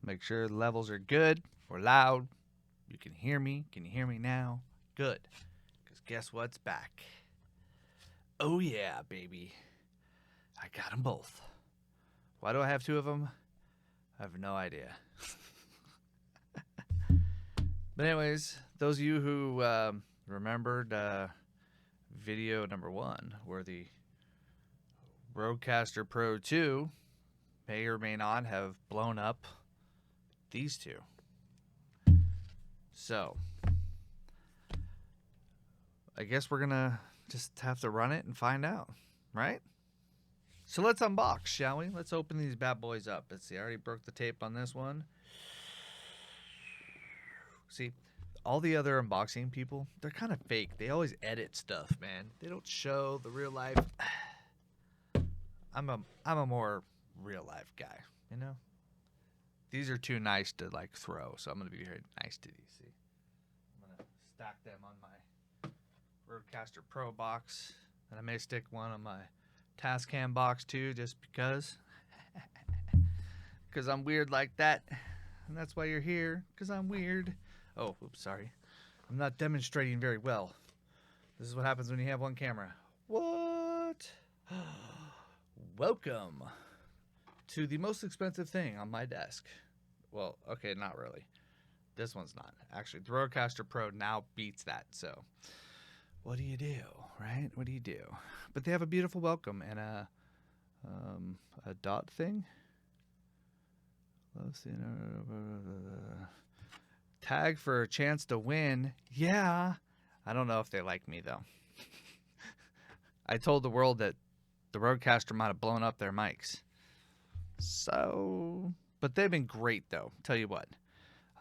Make sure the levels are good or loud. You can hear me. Can you hear me now? Good. Because guess what's back? Oh, yeah, baby. I got them both. Why do I have two of them? I have no idea. But anyways, those of you who remembered video number 1, where the RodeCaster Pro 2 may or may not have blown up these two. So, I guess we're going to just have to run it and find out, right? So let's unbox, shall we? Let's open these bad boys up. Let's see, I already broke the tape on this one. See, all the other unboxing people, they're kind of fake. They always edit stuff, man. They don't show the real life. I'm a more real life guy, you know? These are too nice to like throw, so I'm gonna be very nice to these. See, I'm gonna stack them on my RodeCaster Pro box, and I may stick one on my Tascam box too, just because. Because I'm weird like that, and that's why you're here. Because I'm weird. Oh, oops, sorry. I'm not demonstrating very well. This is what happens when you have one camera. What? Welcome to the most expensive thing on my desk. Well, okay, not really. This one's not. Actually, the RodeCaster Pro now beats that. So, what do you do, right? What do you do? But they have a beautiful welcome and a dot thing. Let's see. Tag for a chance to win. Yeah. I don't know if they like me, though. I told the world that the RodeCaster might have blown up their mics. So, but they've been great, though. Tell you what.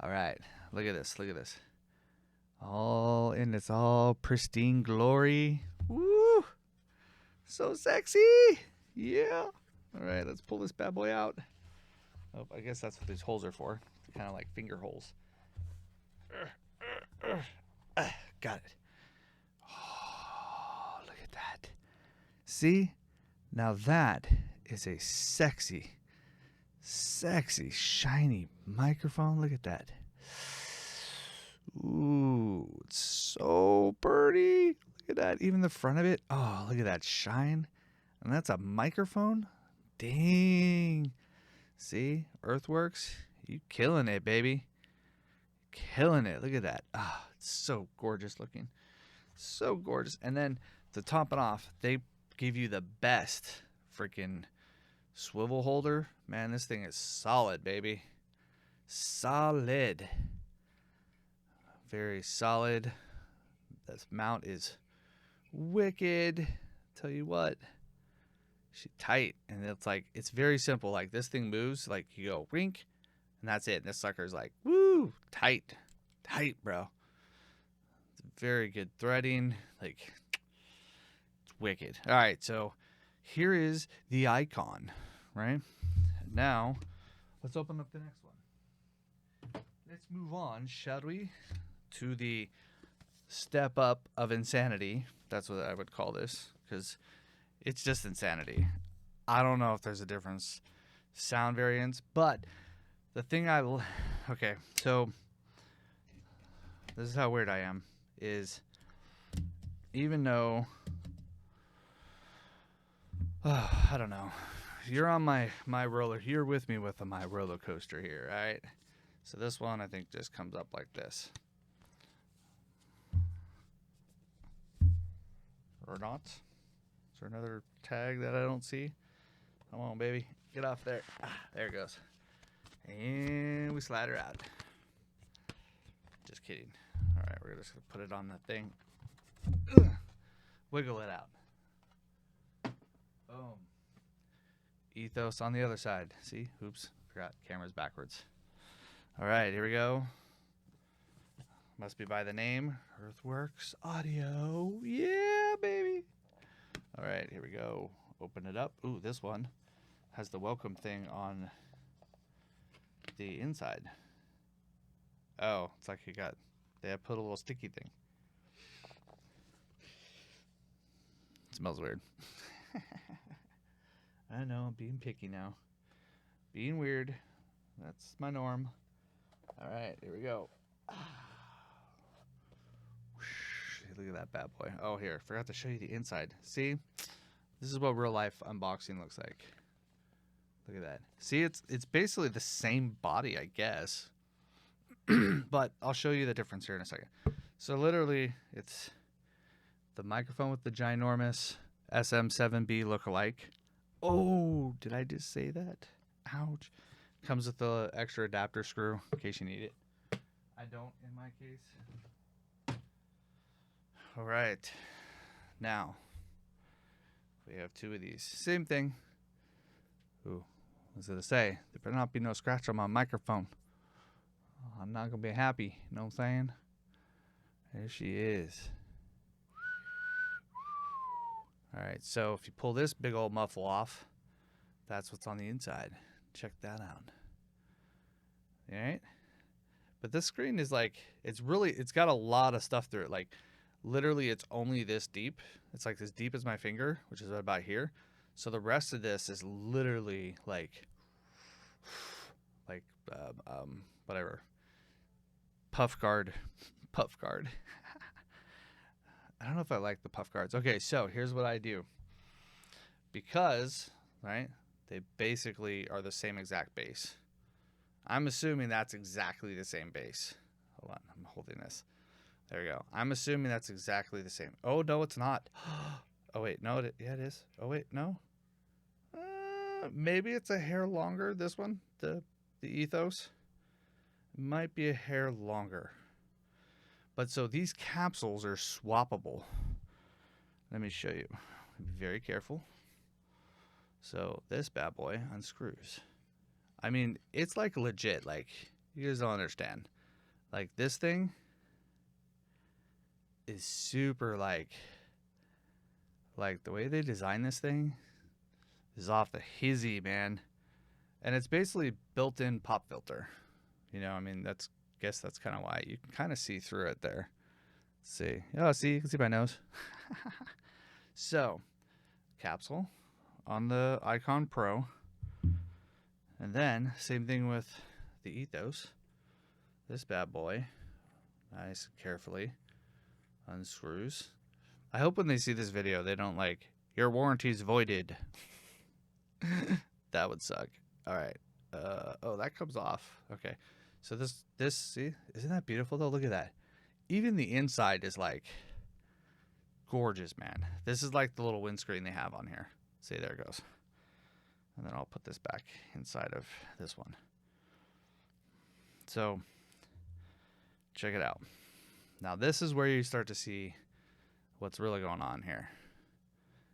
All right. Look at this. Look at this. All in its all pristine glory. Woo! So sexy. Yeah. All right. Let's pull this bad boy out. Oh, I guess that's what these holes are for. Kind of like finger holes. Got it. Oh, look at that. See? Now that is a sexy, shiny microphone. Look at that. Ooh, it's so pretty. Look at that. Even the front of it. Oh, look at that shine. And that's a microphone? Dang. See? Earthworks. You killing it, baby. Killing it. Look at that. Ah, oh, it's so gorgeous looking. So gorgeous. And then to top it off, they give you the best freaking swivel holder. Man, this thing is solid, baby. Solid. Very solid. This mount is wicked. Tell you what. She's tight. And it's like, it's very simple. Like this thing moves. Like you go rink. And that's it. And this sucker's like, woo, tight. Tight, bro. It's very good threading. Like, it's wicked. All right, so here is the icon, right? Now, let's open up the next one. Let's move on, shall we, to the step up of insanity. That's what I would call this, because it's just insanity. I don't know if there's a difference sound variance, but the thing okay, so this is how weird I am, is even though, I don't know, you're on my roller, you're with me with my roller coaster here, all right? So this one, I think, just comes up like this. Or not. Is there another tag that I don't see? Come on, baby. Get off there. There it goes. And we slide her out. Just kidding. All right, we're just going to put it on the thing. Wiggle it out. Boom. Ethos on the other side. See? Oops. Forgot. Camera's backwards. All right, here we go. Must be by the name. Earthworks Audio. Yeah, baby. All right, here we go. Open it up. Ooh, this one has the welcome thing on the inside. Oh, it's like they have put a little sticky thing. It smells weird. I know, I'm being picky now. Being weird. That's my norm. All right, here we go. Look at that bad boy. Oh, here, forgot to show you the inside. See, this is what real life unboxing looks like. Look at that. See, it's basically the same body, I guess. But I'll show you the difference here in a second. So literally, it's the microphone with the ginormous SM7B lookalike. Oh, did I just say that? Ouch. Comes with the extra adapter screw in case you need it. I don't in my case. All right. Now, we have two of these. Same thing. Ooh, what's it to say? There better not be no scratch on my microphone. I'm not going to be happy. You know what I'm saying? There she is. All right, so if you pull this big old muffle off, that's what's on the inside. Check that out. All right? But this screen is like, it's got a lot of stuff through it. Like, literally, it's only this deep. It's like as deep as my finger, which is about here. So the rest of this is literally like whatever. Puff guard. I don't know if I like the puff guards. Okay, so here's what I do. Because, right, they basically are the same exact base. I'm assuming that's exactly the same base. Hold on, I'm holding this. There we go. I'm assuming that's exactly the same. Oh, no, it's not. Oh, wait, no, yeah, it is. Oh, wait, no. Maybe it's a hair longer, this one, the Ethos. Might be a hair longer. But so these capsules are swappable. Let me show you. Be very careful. So this bad boy unscrews. I mean, it's like legit. Like, you guys don't understand. Like, this thing is super like the way they design this thing is off the hizzy, man. And it's basically built-in pop filter. You know, I mean, guess that's kind of why you can kind of see through it there. Let's see. Oh, see, you can see my nose. So, capsule on the Icon Pro. And then, same thing with the Ethos. This bad boy, nice and carefully unscrews. I hope when they see this video, they don't like, your warranty's voided. That would suck. All right. Oh, that comes off. Okay. So this, see, isn't that beautiful though? Look at that. Even the inside is like gorgeous, man. This is like the little windscreen they have on here. See, there it goes. And then I'll put this back inside of this one. So check it out. Now this is where you start to see what's really going on here.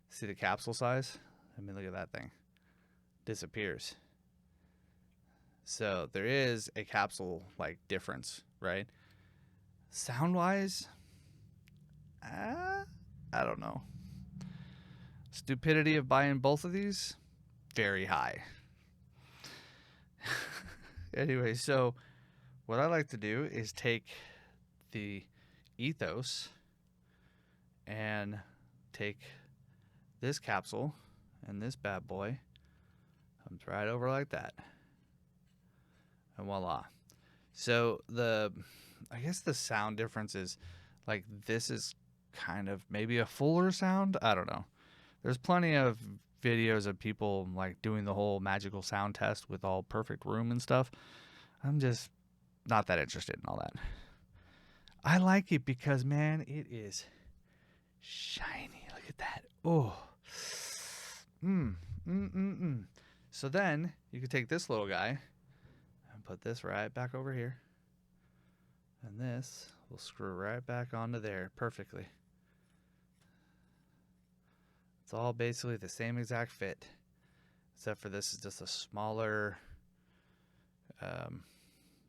See the capsule size? I mean, look at that thing. Disappears. So there is a capsule like difference, right? Sound wise, I don't know. Stupidity of buying both of these, very high. Anyway, so what I like to do is take the Ethos and take this capsule, and this bad boy comes right over like that. And voila. So I guess the sound difference is like this is kind of maybe a fuller sound. I don't know. There's plenty of videos of people like doing the whole magical sound test with all perfect room and stuff. I'm just not that interested in all that. I like it because, man, it is shiny. Look at that. Oh. So then you can take this little guy and put this right back over here. And this will screw right back onto there perfectly. It's all basically the same exact fit, except for this is just a smaller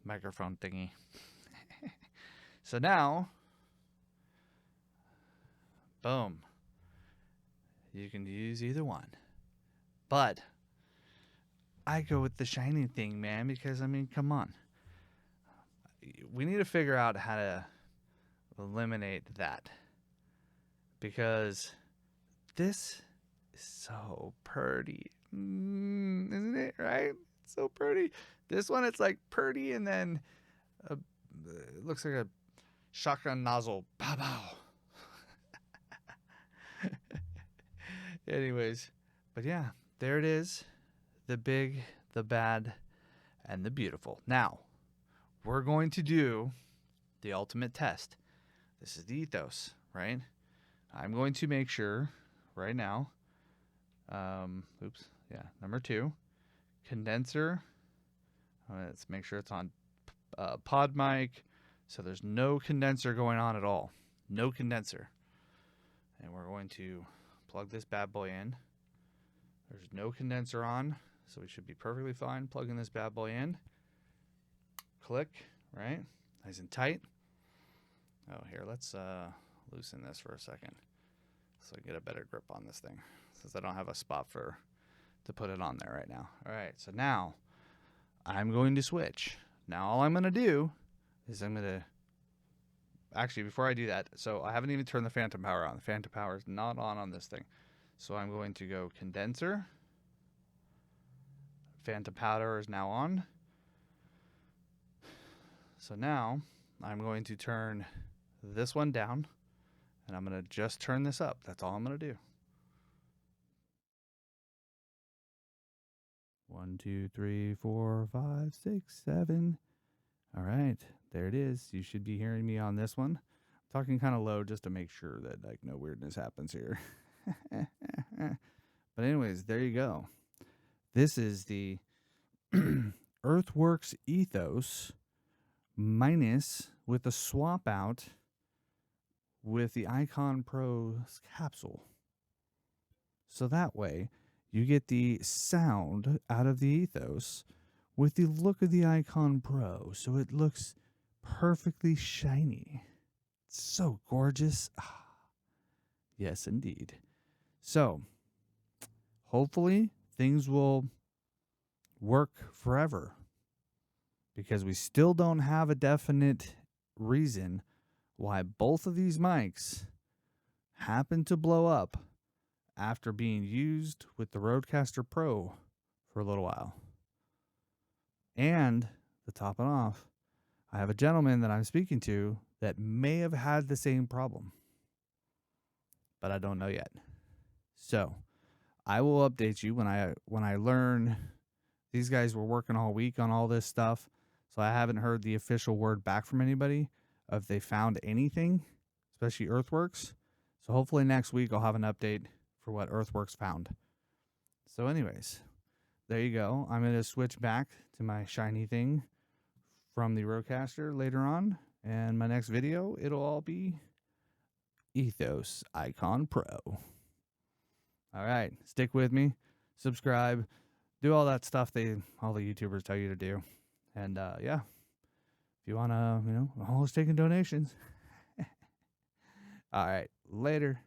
microphone thingy. So now, boom, you can use either one. But I go with the shiny thing, man, because, I mean, come on. We need to figure out how to eliminate that, because this is so pretty, isn't it? Right? So pretty. This one, it's like pretty, and then it looks like a shotgun nozzle. Pow pow. Anyways, but yeah, there it is. The big, the bad, and the beautiful. Now, we're going to do the ultimate test. This is the Ethos, right? I'm going to make sure right now. Number 2, condenser. Let's make sure it's on pod mic, so there's no condenser going on at all. No condenser. And we're going to plug this bad boy in. There's no condenser on, so we should be perfectly fine plugging this bad boy in. Click, right? Nice and tight. Oh, here, let's loosen this for a second so I can get a better grip on this thing, since I don't have a spot to put it on there right now. All right, so now I'm going to switch. Now all I'm going to do is actually, before I do that, so I haven't even turned the phantom power on. The phantom power is not on this thing. So I'm going to go condenser. Phantom power is now on. So now I'm going to turn this one down, and I'm going to just turn this up. That's all I'm going to do. 1, 2, 3, 4, 5, 6, 7. All right, there it is. You should be hearing me on this one. I'm talking kind of low just to make sure that like no weirdness happens here. But anyways, there you go. This is the Earthworks Ethos minus with a swap out with the Icon Pro capsule. So that way you get the sound out of the Ethos with the look of the Icon Pro, so it looks perfectly shiny. It's so gorgeous. Yes, indeed. So, hopefully, things will work forever, because we still don't have a definite reason why both of these mics happen to blow up after being used with the RodeCaster Pro for a little while. And to top it off, I have a gentleman that I'm speaking to that may have had the same problem, but I don't know yet. So I will update you when I learn. These guys were working all week on all this stuff, so I haven't heard the official word back from anybody if they found anything, especially Earthworks. So hopefully next week I'll have an update for what Earthworks found. So anyways, there you go. I'm going to switch back to my shiny thing from the RodeCaster later on. And my next video, it'll all be Ethos Icon Pro. All right. Stick with me. Subscribe. Do all that stuff all the YouTubers tell you to do. And yeah, if you want to, always taking donations. All right. Later.